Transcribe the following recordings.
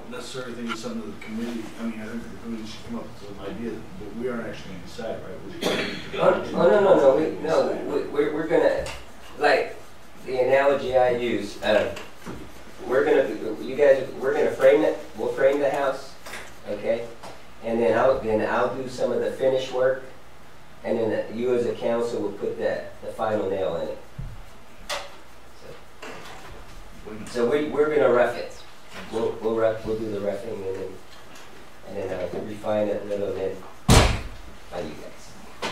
don't necessarily think it's something that the committee, I mean, I think the committee should come up with some idea, but we aren't actually going to decide, right? We're gonna, like, the analogy I use, we're gonna frame it, we'll frame the house, okay? And then I'll do some of the finish work, and then you as a council will put the final nail in it. So we're gonna rough it. We'll do the roughing and then refine it a little bit by you guys. So.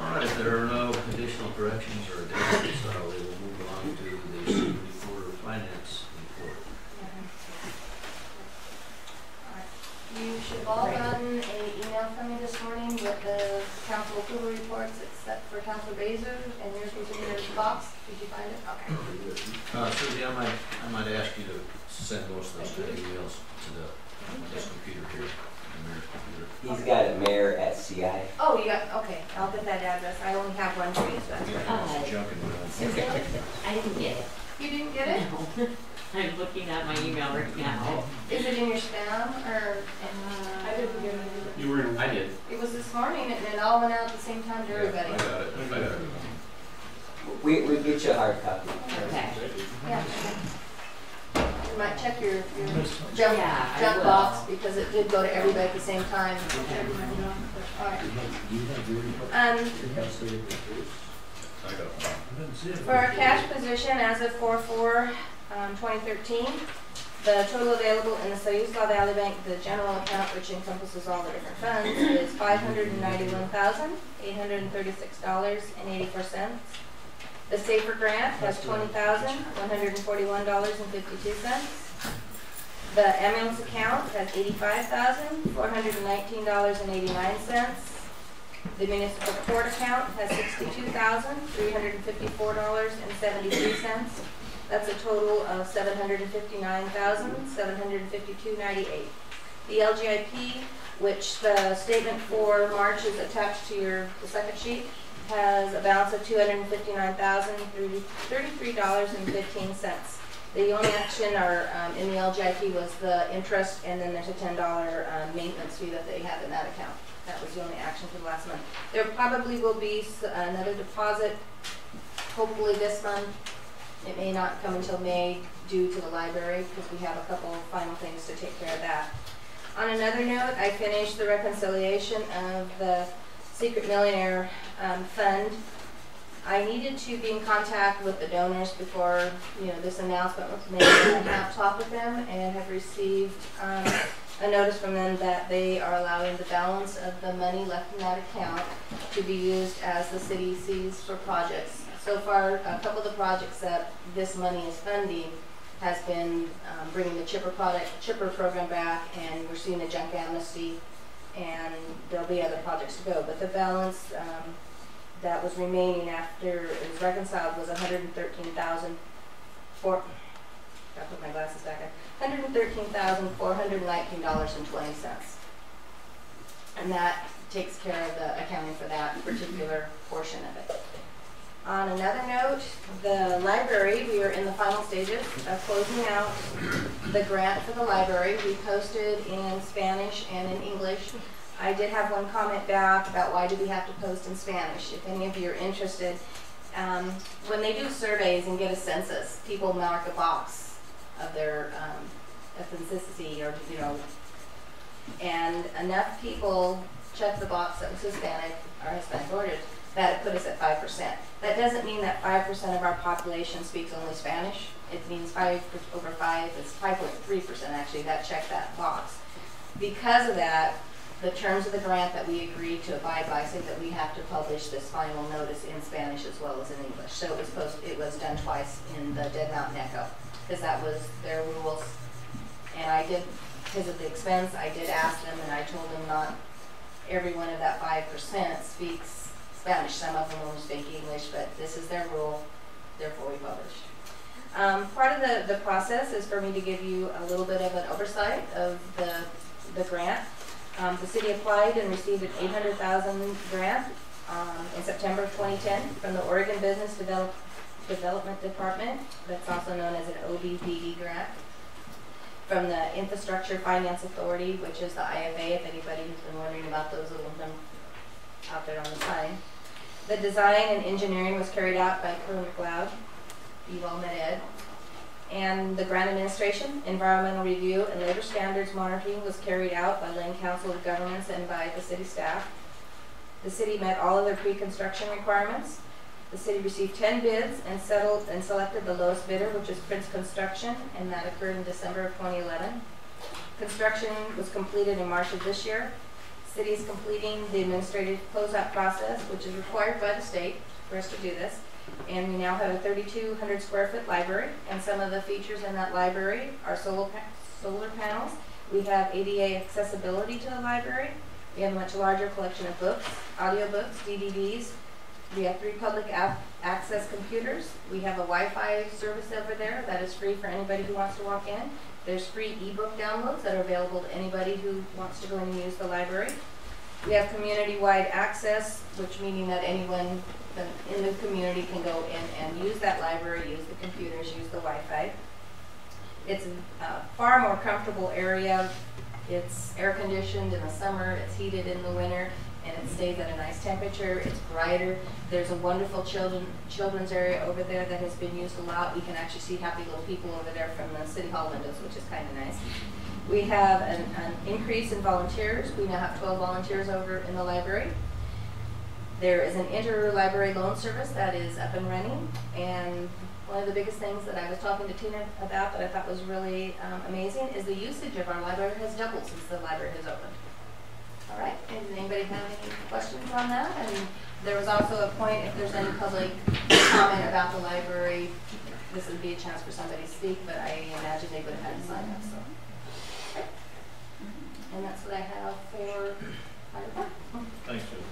All right, if there are no additional corrections or additions, we will move on to the city recorder finance report. You should have all gotten an email from me this morning with the council approval reports, except for Councilor Baser, and yours was in your box. Did you find it? Okay. Susie, I might ask you to send most of those kind of emails to this computer here, the mayor's computer. He's got it, mayor@CI. Oh, you got, okay. I'll get that address. I only have one for you, so that's right. Junk in I didn't get it. You didn't get it? No. I'm looking at my email right now. Is it in your spam or? I didn't get it. You were in. I did. It was this morning, and it all went out at the same time to everybody. I got it. We'll get you a hard copy. Okay. Yeah. You might check your junk box because it did go to everybody at the same time. All right. For our cash position as of 4/4/2013, the total available in the Sayusla Valley Bank, the general account, which encompasses all the different funds, is $591,836.84. The SAFER grant has $20,141.52. The ambulance account has $85,419.89. The municipal court account has $62,354.73. That's a total of $759,752.98. The LGIP, which the statement for March is attached to the second sheet, has a balance of $259,033.15. The only action in the LGIP was the interest, and then there's a $10 maintenance fee that they have in that account. That was the only action for the last month. There probably will be another deposit, hopefully this month. It may not come until May due to the library because we have a couple of final things to take care of that. On another note, I finished the reconciliation of the Secret Millionaire Fund. I needed to be in contact with the donors before this announcement was made. I have talked with them and have received a notice from them that they are allowing the balance of the money left in that account to be used as the city sees for projects. So far, a couple of the projects that this money is funding has been bringing the chipper program back, and we're seeing a junk amnesty, and there'll be other projects to go. But the balance that was remaining after it was reconciled was $113,400. Gotta put my glasses back on. $113,419.20, and that takes care of the accounting for that particular portion of it. On another note, the library, we are in the final stages of closing out the grant for the library. We posted in Spanish and in English. I did have one comment back about why do we have to post in Spanish. If any of you are interested, when they do surveys and get a census, people mark a box of their ethnicity, or and enough people check the box that was Hispanic or Hispanic origin that it put us at 5%. That doesn't mean that 5% of our population speaks only Spanish. It means 5 over 5 is 5.3% actually that check that box. Because of that, the terms of the grant that we agreed to abide by say that we have to publish this final notice in Spanish as well as in English. So it was done twice in the Dead Mountain Echo because that was their rules. And I did, because of the expense, I did ask them, and I told them not everyone of that 5% speaks Spanish. Some of them only speak English, but this is their rule, therefore we published. Part of the process is for me to give you a little bit of an oversight of the grant. The city applied and received an $800,000 grant in September of 2010 from the Oregon Business Development Department. That's also known as an OBBD grant. from the Infrastructure Finance Authority, which is the IFA, if anybody has been wondering about those little numbers out there on the sign. The design and engineering was carried out by Kerr McLeod, Eval Med-Ed. And the grant administration, environmental review, and labor standards monitoring was carried out by Lane Council of Governments and by the city staff. The city met all of their pre-construction requirements. The city received 10 bids and selected the lowest bidder, which is Prince Construction, and that occurred in December of 2011. Construction was completed in March of this year. City is completing the administrative closeout process, which is required by the state for us to do this. And we now have a 3,200 square foot library, and some of the features in that library are solar panels. We have ADA accessibility to the library. We have a much larger collection of books, audiobooks, DVDs. We have 3 public access computers. We have a Wi-Fi service over there that is free for anybody who wants to walk in. There's free ebook downloads that are available to anybody who wants to go in and use the library. We have community-wide access, which meaning that anyone in the community can go in and use that library, use the computers, use the Wi-Fi. It's a far more comfortable area. It's air conditioned in the summer, it's heated in the winter, and it stays at a nice temperature. It's brighter. There's a wonderful children's area over there that has been used a lot. We can actually see happy little people over there from the city hall windows, which is kind of nice. We have an increase in volunteers. We now have 12 volunteers over in the library. There is an interlibrary loan service that is up and running, and one of the biggest things that I was talking to Tina about that I thought was really amazing is the usage of our library has doubled since the library has opened. All right, and does anybody have any questions on that? And there was also a point, if there's any public comment about the library, this would be a chance for somebody to speak, but I imagine they would have had to sign up, so. Okay. And that's what I have for my report. Thanks, Joe.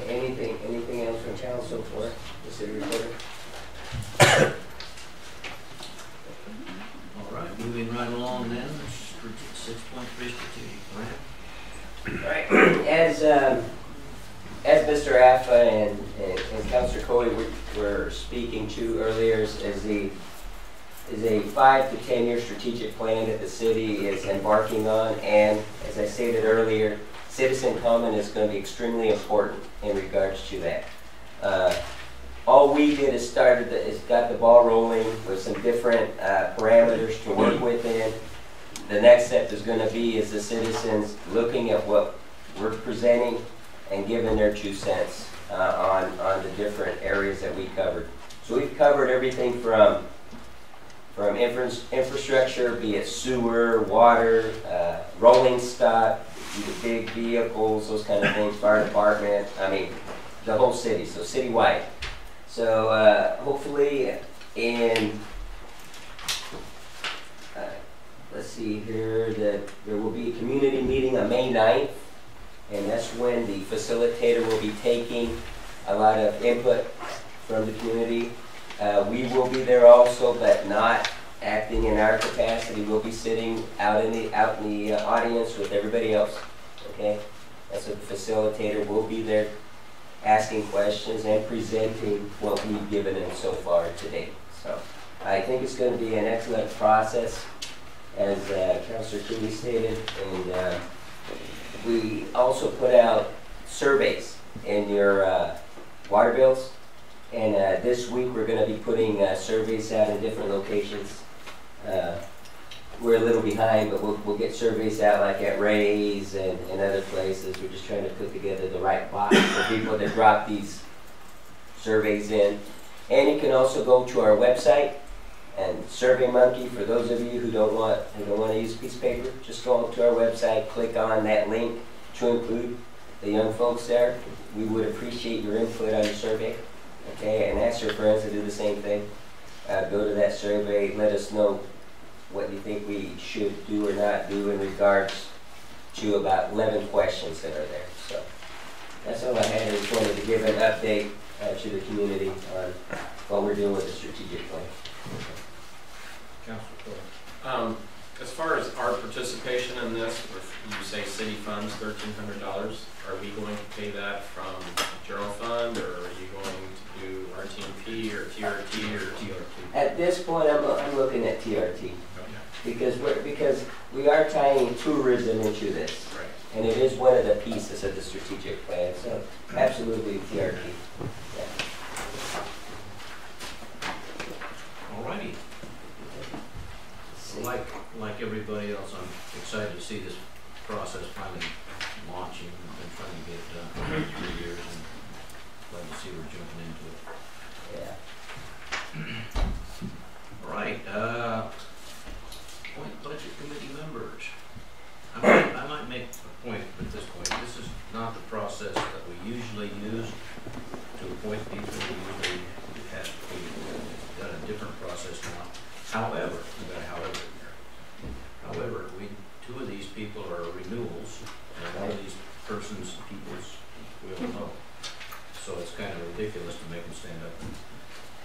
Anything else from council for the city reporter? All right, moving right along then, 6.3 strategic plan. All right, as Mr. Affa and Councilor Cody were speaking to earlier, is a 5 to 10 year strategic plan that the city is embarking on, and as I stated earlier, citizen comment is going to be extremely important in regards to that. All we did is got the ball rolling with some different parameters to work within. The next step is going to be is the citizens looking at what we're presenting and giving their 2 cents on the different areas that we covered. So we've covered everything from infrastructure, be it sewer, water, rolling stock, the big vehicles, those kind of things, fire department, I mean, the whole city, so citywide. So hopefully in, let's see here, that there will be a community meeting on May 9th, and that's when the facilitator will be taking a lot of input from the community. We will be there also, but not acting in our capacity. We'll be sitting out in the audience with everybody else. Okay, that's what the facilitator will be there, asking questions and presenting what we've given them so far today. So I think it's going to be an excellent process, as Councilor Cooley stated, and we also put out surveys in your water bills, and this week we're going to be putting surveys out in different locations. We're a little behind, but we'll get surveys out like at Ray's and other places. We're just trying to put together the right box for people to drop these surveys in. And you can also go to our website and SurveyMonkey. For those of you who don't want to use a piece of paper, just go to our website, click on that link to include the young folks there. We would appreciate your input on the survey. Okay, and ask your friends to do the same thing. Go to that survey, let us know what you think we should do or not do in regards to about 11 questions that are there. So that's all I had. I just wanted to give an update to the community on what we're doing with the strategic plan. Councilor Coyle. As far as our participation in this, you say city funds $1,300, are we going to pay that from general fund, or are you going to do RTMP or TRT or TRT? At this point, I'm looking at TRT. Because we are tying tourism into this. Right. And it is one of the pieces of the strategic plan, so absolutely TRT. Yeah. Alrighty. So like everybody else, I'm excited to see this process finally launching. I've been trying to get it done for 3 years, and glad to see we're jumping into it. Yeah. All right, appoint budget committee members. I might make a point at this point. This is not the process that we usually use to appoint people. We usually have done a different process now. However, we got a however in there. However, two of these people are renewals, and one of these peoples we don't know. So it's kind of ridiculous to make them stand up and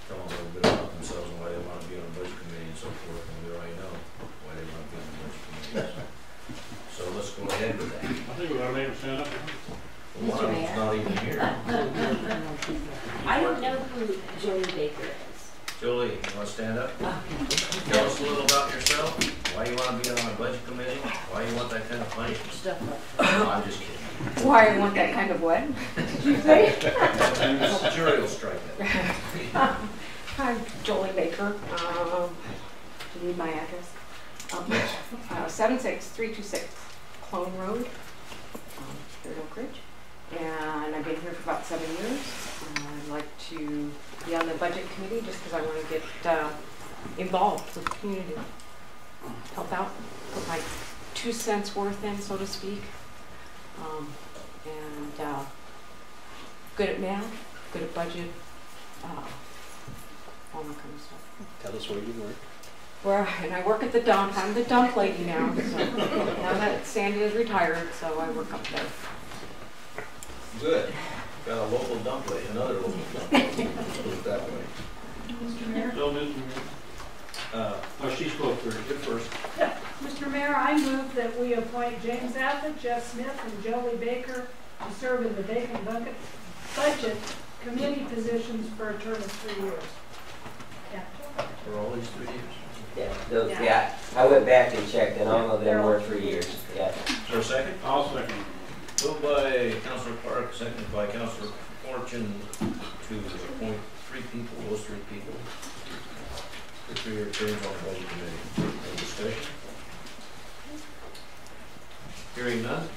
tell them a little bit about themselves and why they want to be on a budget committee and so forth, and we already know why they want to be on the budget committee. So let's go ahead with that. I think we ought to make them stand up. One of them's not even here. I don't know who Joey Baker is. Julie, you want to stand up? Tell us a little about yourself, why you want to be on a budget committee, why you want that kind of money. I'm just kidding. Why I want that kind of what? Did you say? The jury will strike that. I'm Jolie Baker. Do you need my address? 76326 Clone Road, here in Oakridge. And I've been here for about 7 years. I'd like to be on the budget committee just because I want to get involved with the community. Help out, put my 2 cents worth in, so to speak. Good at math, good at budget, all that kind of stuff. Tell us where you work. And I work at the dump. I'm the dump lady now. So now that Sandy is retired, so I work up there. Good. Got a local dump lady, another local dump lady. Put it that way. Mr. Mayor? No, Mr. Mayor. She spoke first. Good first. Mr. Mayor, I move that we appoint James Abbott, Jeff Smith, and Jolie Baker to serve in the vacant budget committee positions for a term of 3 years. For all these 3 years. Yeah, I went back and checked, and all of them were 3 years. Yeah. For a second? I'll second. Moved by Councilor Clark, seconded by Councilor Fortune to appoint 3 people, those 3 people, for 3-year terms on the budget committee. Any discussion? Hearing none,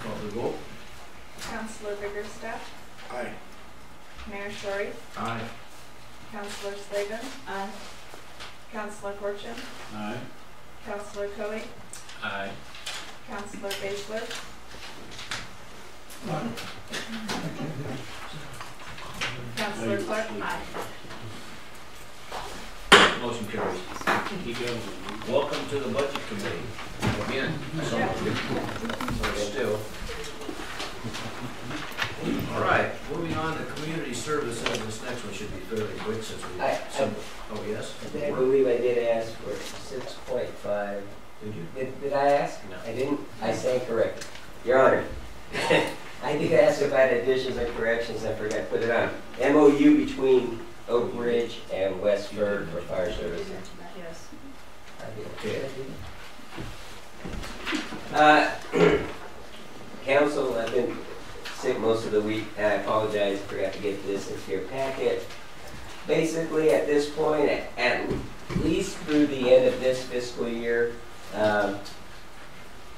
call the vote. Councilor Biggerstaff, Aye. Mayor Shorey, Aye. Councilor Slaven, Aye. Councilor Fortune, Aye. Councilor Coe, Aye. Councilor Baszler, Councilor Clark. Aye. Motion carries. Keep going. Welcome to the budget committee. Again, still. All right, moving on to community services. This next one should be fairly quick since we Oh, yes? I believe I did ask for 6.5. Did you? Did I ask? No. I didn't. I stand corrected. Your Honor. I did ask about additions and corrections. I forgot to put it on. MOU between Oakridge and Westford for fire services. Yes. Okay. Council, I've been sick most of the week, and I apologize, forgot to get this into your packet. Basically, at this point, at least through the end of this fiscal year,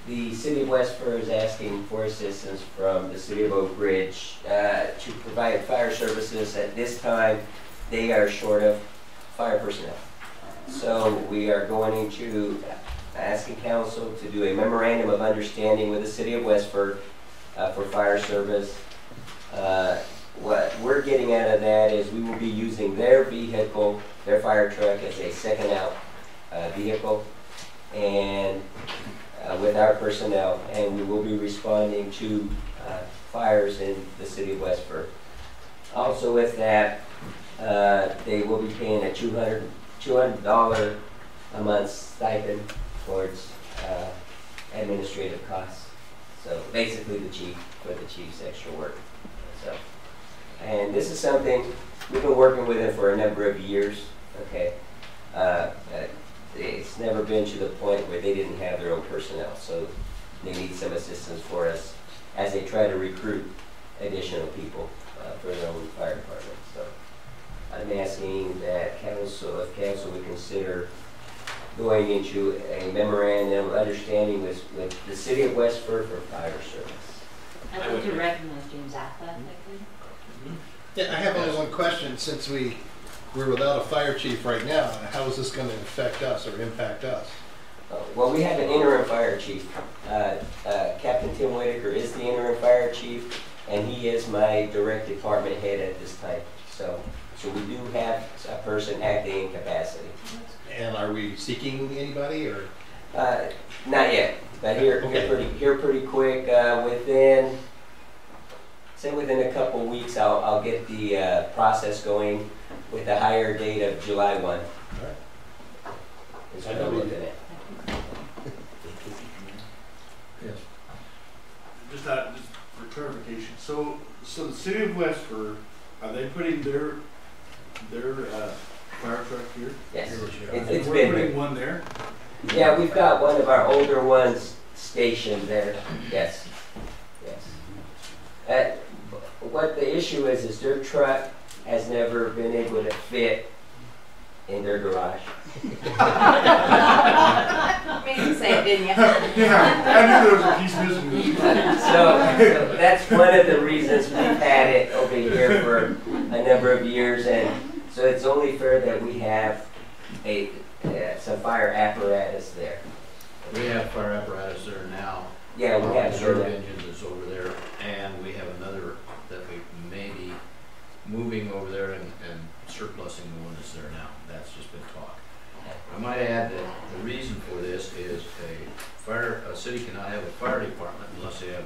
the City of Westford is asking for assistance from the City of Oakridge to provide fire services. At this time, they are short of fire personnel. So we are going into asking council to do a memorandum of understanding with the City of Westford for fire service. What we're getting out of that is we will be using their vehicle, their fire truck, as a second out vehicle, and with our personnel, and we will be responding to fires in the City of Westford. Also with that, they will be paying a $200 a month stipend towards administrative costs. So basically the chief, for the chief's extra work. So, and this is something we've been working with him for a number of years. Okay, it's never been to the point where they didn't have their own personnel, so they need some assistance for us as they try to recruit additional people for their own fire department. So I'm asking that council, if council would consider going into a memorandum of understanding with the city of Westford for fire service. I'd like to recommend James Zappa, Yeah, I have only one question. Since we're without a fire chief right now, how is this going to affect us or impact us? Well, we have an interim fire chief. Captain Tim Whitaker is the interim fire chief, and he is my direct department head at this time. So we do have a person acting in capacity. And are we seeking anybody or? Not yet, but here pretty quick. Within a couple weeks, I'll get the process going with the hire date of July 1. All right. Is what I'm looking at. Yes. Just for clarification, so the city of Westford, are they putting their fire truck here? Yes, And it's we're been putting here. one there? Yeah, we've got one of our older ones stationed there. Yes, yes. What the issue is their truck has never been able to fit in their garage. Made you say it, didn't you? Yeah, I knew there was a piece missing. So that's one of the reasons we've had it over here for a number of years, and so it's only fair that we have some fire apparatus there. We have fire apparatus there now. Yeah, we have Reserve some. engine that's over there, and we have another that we may be moving over there and surplusing the one that's there now. That's just been talk. I might add that the reason for this is a city cannot have a fire department unless they have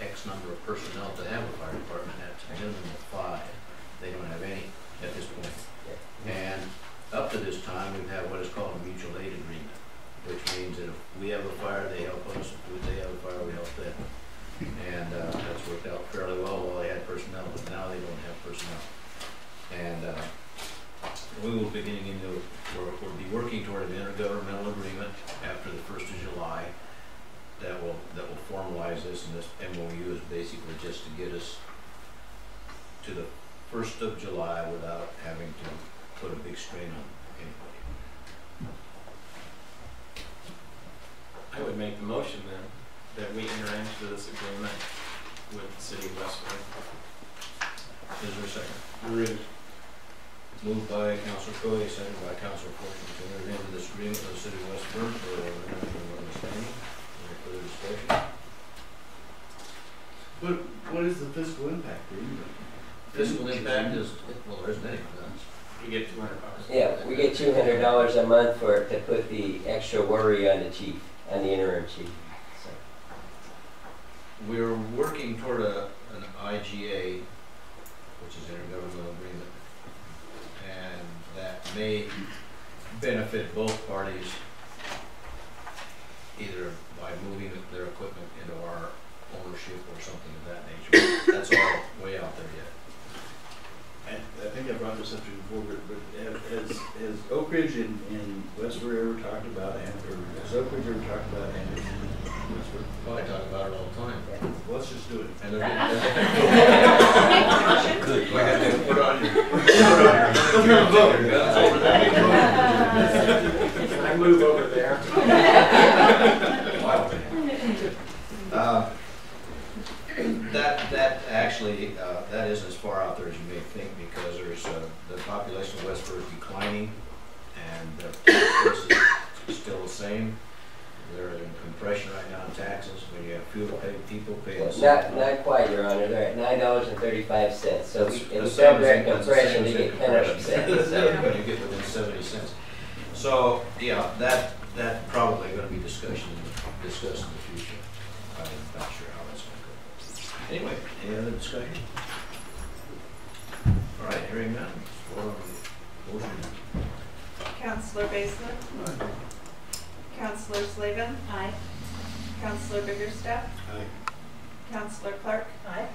X number of personnel to have a fire department. That's a minimum of 5. They don't have any at this point. And up to this time, we've had what is called a mutual aid agreement, which means that if we have a fire, they help us. If they have a fire, we help them. And that's worked out fairly well while they had personnel, but now they don't have personnel. And we will be we'll be working toward an intergovernmental agreement after the 1st of July that will formalize this, and this MOU is basically just to get us to the 1st of July without having to put a big strain on anybody. I would make the motion then, that we enter into this agreement with the city of Westford. Is there a second? There is. Moved by Councilor Coy, seconded by Councilor Fortune to enter into this agreement with the city of Westford for a memorandum of understanding. Any further discussion? What is the fiscal impact, Dave? Fiscal impact is, well, there isn't any. You get $200. Yeah, we get $200 a month to put the extra worry on the chief, on the interim chief. So. We're working toward an IGA, which is intergovernmental agreement, and that may benefit both parties either by moving their equipment into our ownership or something of that nature. That's all way out there yet. And I think I brought this up to you before, but has Oakridge and Westford ever talked about, or has Oakridge ever talked about annexing Westford? Well, I talk about it all the time. Well, let's just do it. And they're Good. Go ahead. Put on your guns over there. I move over there. That actually, that isn't as far out there as you may think, because there's the population of Westford is declining, and the tax base is still the same. They're in compression right now in taxes. When you have fuel paid people paying. Not quite, Your Honor. They're at $9.35. So That's in the some same as compression, the they same get as 10 compression. cents. So. When you get within 70 cents. So yeah, that probably going to be discussed in the future. I'm not sure how that's going to go. Anyway, any other discussion? All right, hearing none. Motion. Councilor Baseman? Councilor Slavin? Aye. Councilor Biggerstaff? Aye. Councilor Clark? Aye.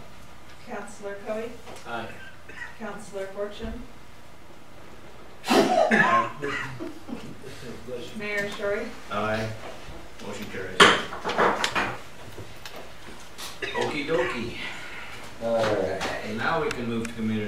Councilor Coe? Aye. Councilor Fortune? Mayor Shorey? Aye. Motion carries. Okey dokey. All right. And now we can move to community